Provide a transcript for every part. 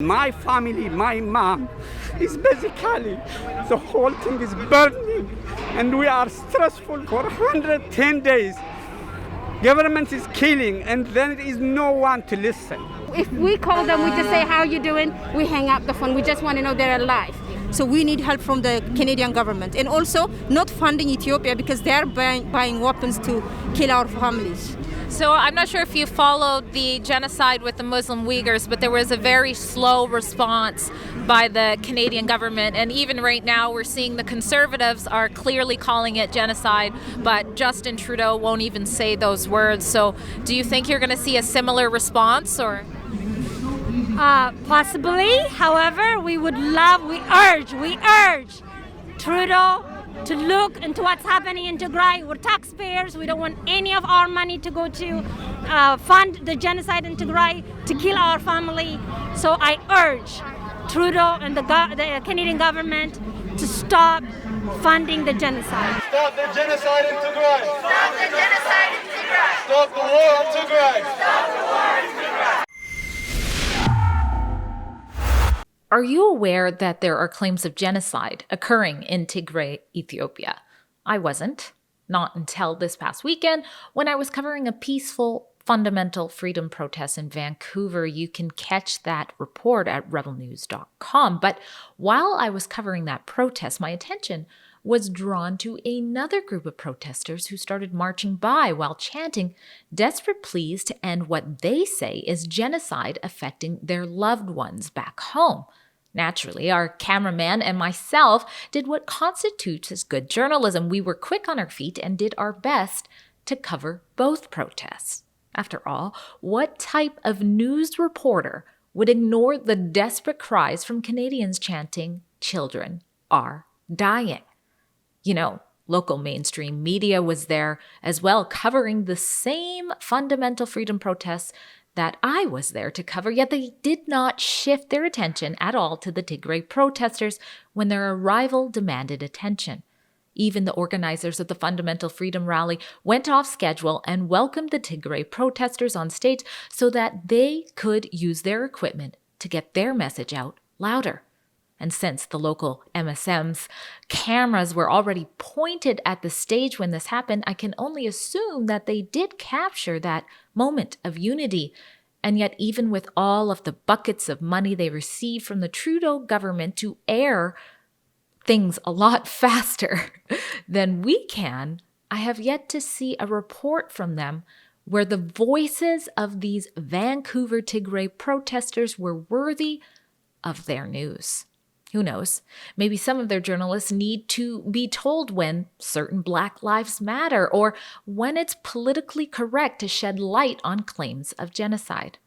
My family, my mom, is basically, the whole thing is burning, and we are stressful for 110 days. Government is killing, and there is no one to listen. If we call them, we just say, how you doing? We hang up the phone. We just want to know they're alive. So we need help from the Canadian government, and also not funding Ethiopia because they are buying weapons to kill our families. So I'm not sure if you followed the genocide with the Muslim Uyghurs, but there was a very slow response by the Canadian government. And even right now, we're seeing the Conservatives are clearly calling it genocide, but Justin Trudeau won't even say those words. So do you think you're going to see a similar response, or? Possibly. However, we urge Trudeau to look into what's happening in Tigray. We're taxpayers. We don't want any of our money to go to fund the genocide in Tigray, to kill our family. So I urge Trudeau and the Canadian government to stop funding the genocide. Stop the genocide in Tigray. Stop the genocide in Tigray. Stop the war on Tigray. Stop the war in Tigray. Are you aware that there are claims of genocide occurring in Tigray, Ethiopia? I wasn't. Not until this past weekend when I was covering a peaceful fundamental freedom protest in Vancouver. You can catch that report at rebelnews.com. But while I was covering that protest, my attention was drawn to another group of protesters who started marching by while chanting desperate pleas to end what they say is genocide affecting their loved ones back home. Naturally, our cameraman and myself did what constitutes as good journalism. We were quick on our feet and did our best to cover both protests. After all, what type of news reporter would ignore the desperate cries from Canadians chanting, "Children are dying"? You know, local mainstream media was there as well, covering the same fundamental freedom protests that I was there to cover, yet they did not shift their attention at all to the Tigray protesters when their arrival demanded attention. Even the organizers of the Fundamental Freedom Rally went off schedule and welcomed the Tigray protesters on stage so that they could use their equipment to get their message out louder. And since the local MSM's cameras were already pointed at the stage when this happened, I can only assume that they did capture that moment of unity. And yet, even with all of the buckets of money they received from the Trudeau government to air things a lot faster than we can, I have yet to see a report from them where the voices of these Vancouver Tigray protesters were worthy of their news. Who knows? Maybe some of their journalists need to be told when certain Black Lives Matter or when it's politically correct to shed light on claims of genocide.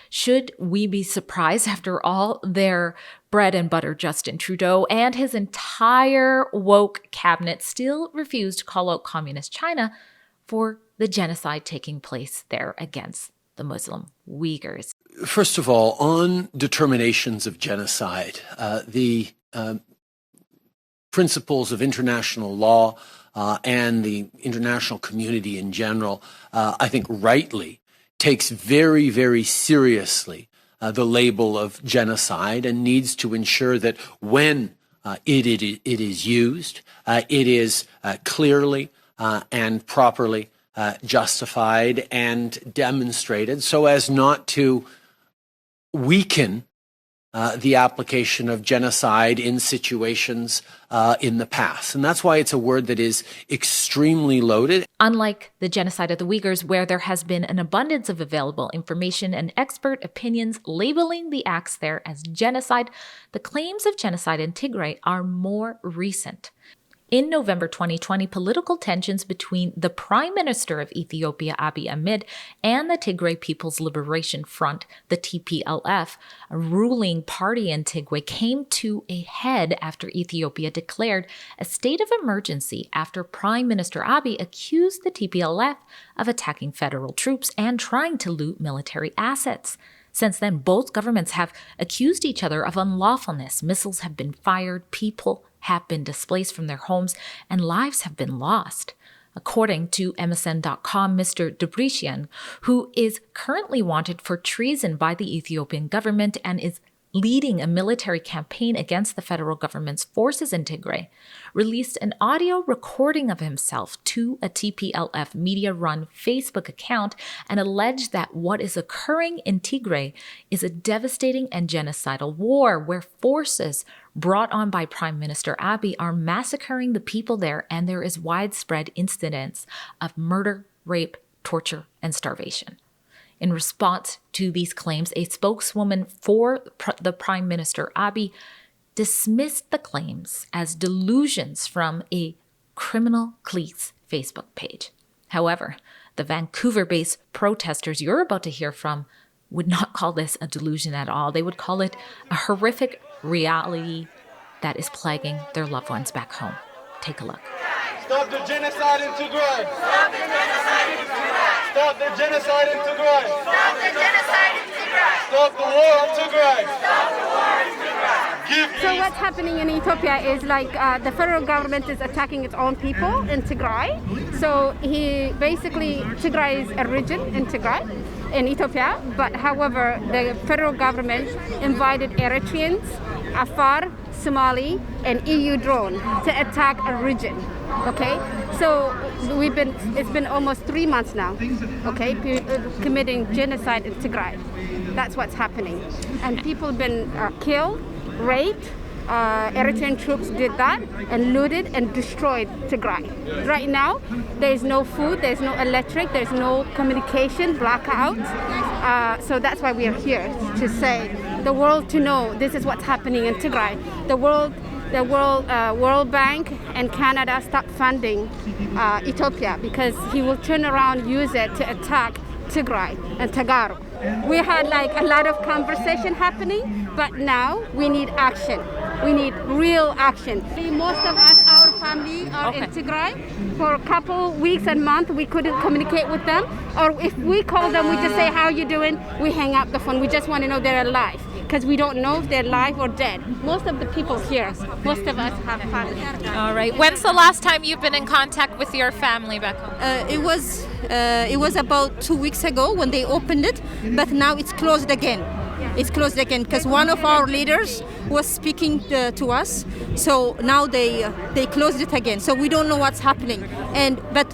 Should we be surprised, after all, their bread and butter Justin Trudeau and his entire woke cabinet still refused to call out communist China for the genocide taking place there against the Muslim Uyghurs? First of all, on determinations of genocide, the principles of international law and the international community in general, I think rightly, takes very, very seriously the label of genocide and needs to ensure that when it is used, it is clearly and properly justified and demonstrated so as not to weaken the application of genocide in situations in the past. And that's why it's a word that is extremely loaded. Unlike the genocide of the Uyghurs, where there has been an abundance of available information and expert opinions labeling the acts there as genocide, the claims of genocide in Tigray are more recent. In November 2020, political tensions between the Prime Minister of Ethiopia, Abiy Ahmed, and the Tigray People's Liberation Front, the TPLF, a ruling party in Tigray, came to a head after Ethiopia declared a state of emergency after Prime Minister Abiy accused the TPLF of attacking federal troops and trying to loot military assets. Since then, both governments have accused each other of unlawfulness. Missiles have been fired, people have been displaced from their homes, and lives have been lost. According to MSN.com, Mr. Debrecen, who is currently wanted for treason by the Ethiopian government and is leading a military campaign against the federal government's forces in Tigray, released an audio recording of himself to a TPLF media-run Facebook account and alleged that what is occurring in Tigray is a devastating and genocidal war where forces brought on by Prime Minister Abiy are massacring the people there, and there is widespread incidents of murder, rape, torture, and starvation. In response to these claims, a spokeswoman for the Prime Minister Abiy dismissed the claims as delusions from a criminal clique's Facebook page. However, the Vancouver-based protesters you're about to hear from would not call this a delusion at all. They would call it a horrific reality that is plaguing their loved ones back home. Take a look. Stop the genocide in Tigray. Stop the genocide in Tigray. Stop the genocide in Tigray. Stop the genocide in Tigray. Stop the war in Tigray. Stop the war in Tigray. So what's happening in Ethiopia is like the federal government is attacking its own people in Tigray. So Tigray is a region in Tigray, in Ethiopia. But however, the federal government invited Eritreans, Afar, Somali, and EU drone to attack a region. Okay, so it's been almost 3 months now. Okay, committing genocide in Tigray. That's what's happening, and people have been killed, raped. Eritrean troops did that and looted and destroyed Tigray. Right now, there is no food, there is no electric, there is no communication, blackout. So that's why we are here, to say the world to know this is what's happening in Tigray. The World Bank and Canada stop funding Ethiopia because he will turn around, use it to attack Tigray and Tagaru. We had like a lot of conversation happening, but now we need action. We need real action. Most of us, our family are in Tigray. For a couple weeks and months, we couldn't communicate with them. Or if we call them, we just say, how you doing? We hang up the phone. We just want to know they're alive, because we don't know if they're alive or dead. Most of the people here, most of us have family. All right. When's the last time you've been in contact with your family back home? It was about 2 weeks ago when they opened it, but now it's closed again. It's closed again because one of our leaders was speaking to us. So now they closed it again. So we don't know what's happening. But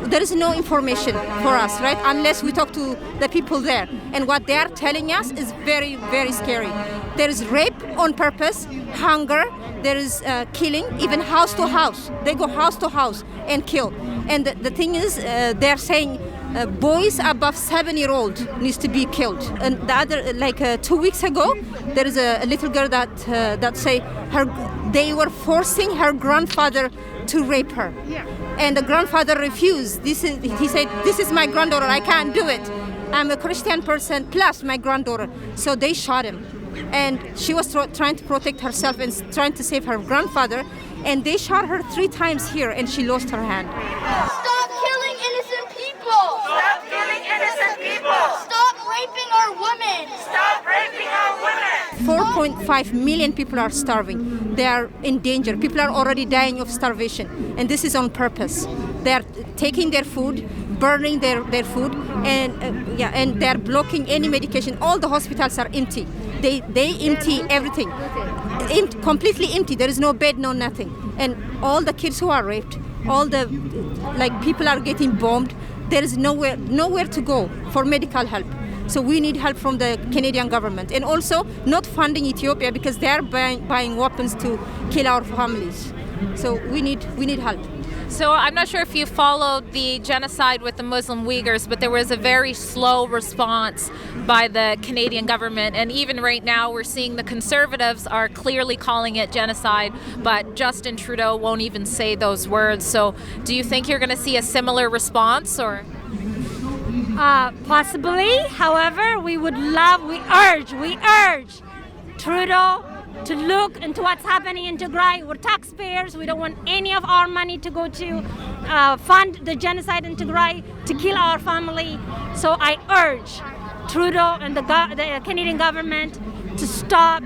there is no information for us, right? Unless we talk to the people there. And what they are telling us is very, very scary. There is rape on purpose, hunger, there is killing, even house to house. They go house to house and kill. And the thing is, they're saying boys above 7-year-old needs to be killed. And the other, 2 weeks ago, there is a little girl that say they were forcing her grandfather to rape her. Yeah. And the grandfather refused. He said, this is my granddaughter, I can't do it. I'm a Christian person plus my granddaughter. So they shot him. And she was trying to protect herself and trying to save her grandfather. And they shot her 3 times here and she lost her hand. Stop killing innocent people! Stop killing innocent people! Stop raping our women! Stop raping our women! 4.5 million people are starving. They are in danger. People are already dying of starvation. And this is on purpose. They are taking their food, burning their food, and they are blocking any medication. All the hospitals are empty. They empty everything. Completely empty. There is no bed, no nothing. And all the kids who are raped, all the people are getting bombed. There is nowhere to go for medical help. So we need help from the Canadian government, and also not funding Ethiopia because they are buying weapons to kill our families. So we need help. So I'm not sure if you followed the genocide with the Muslim Uyghurs, but there was a very slow response by the Canadian government. And even right now, we're seeing the Conservatives are clearly calling it genocide, but Justin Trudeau won't even say those words. So do you think you're going to see a similar response, or? Possibly. However, we urge Trudeau to look into what's happening in Tigray. We're taxpayers. We don't want any of our money to go to fund the genocide in Tigray, to kill our family. So I urge Trudeau and the Canadian government to stop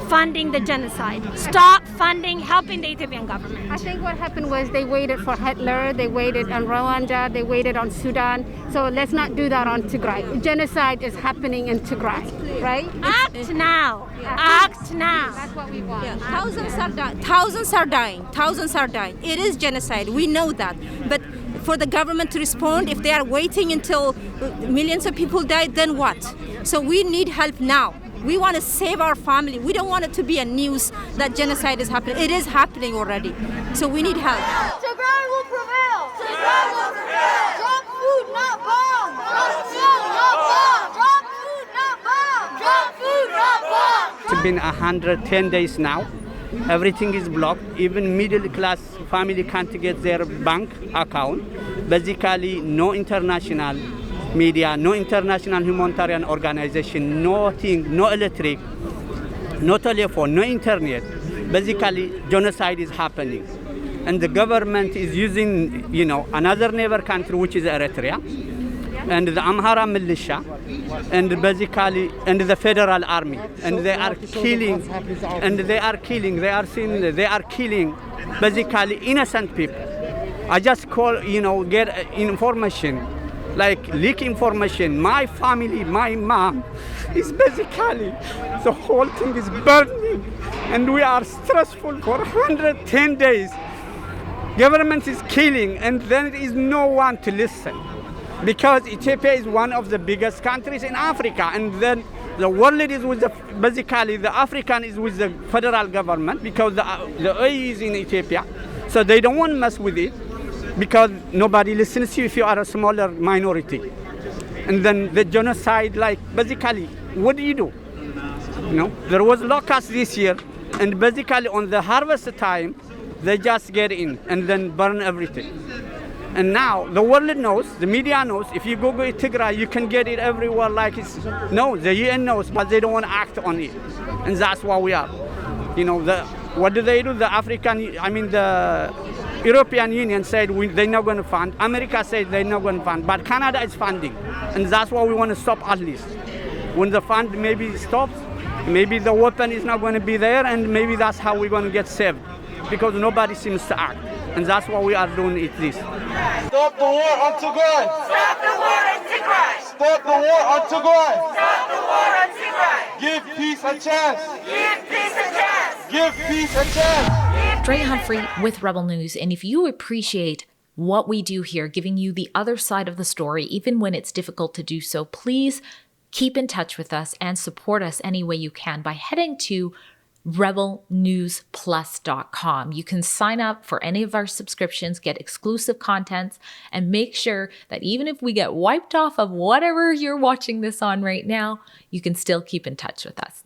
funding the genocide. Stop funding, helping the Ethiopian government. I think what happened was they waited for Hitler, they waited on Rwanda, they waited on Sudan. So let's not do that on Tigray. Genocide is happening in Tigray, right? Act now. Act now. That's what we want. Yeah, thousands are dying. Thousands are dying. Thousands are dying. It is genocide. We know that. But for the government to respond, if they are waiting until millions of people die, then what? So we need help now. We want to save our family. We don't want it to be a news that genocide is happening. It is happening already. So we need help. Tigray will prevail. Tigray will prevail. Drop food, not bombs. Drop food, not bombs. Drop food, not bombs. Drop food, not bombs. It's been 110 days now. Everything is blocked. Even middle class family can't get their bank account. Basically, no international media, no international humanitarian organization, nothing, no electric, no telephone, no internet. Basically, genocide is happening. And the government is using, another neighbor country, which is Eritrea, and the Amhara militia, and basically, and the federal army, and they are killing, basically innocent people. I just get information, like leak information. My family, my mom, is basically, the whole thing is burning, and we are stressful for 110 days. Government is killing, and there is no one to listen. Because Ethiopia is one of the biggest countries in Africa, and then the world is with basically the African is with the federal government, because the oil is in Ethiopia, so they don't want to mess with it, because nobody listens to you if you are a smaller minority. And then the genocide, like basically, what do? There was locusts this year, and basically on the harvest time, they just get in and then burn everything. And now the world knows, the media knows, if you Google Tigray, you can get it everywhere like it's, no, the UN knows, but they don't want to act on it. And that's why we are. What do? The the European Union said they're not going to fund. America said they're not going to fund, but Canada is funding. And that's why we want to stop at least. When the fund maybe stops, maybe the weapon is not going to be there, and maybe that's how we're going to get saved. Because nobody seems to act. And that's what we are doing this. Stop the war on Tigray. Stop the war on Tigray. Stop the war on Tigray. Stop the war on Tigray. Give peace a chance. Give peace a chance. Give peace a chance. Drea Humphrey with Rebel News. And if you appreciate what we do here, giving you the other side of the story, even when it's difficult to do so, please keep in touch with us and support us any way you can by heading to rebelnewsplus.com. You can sign up for any of our subscriptions, get exclusive contents, and make sure that even if we get wiped off of whatever you're watching this on right now, you can still keep in touch with us.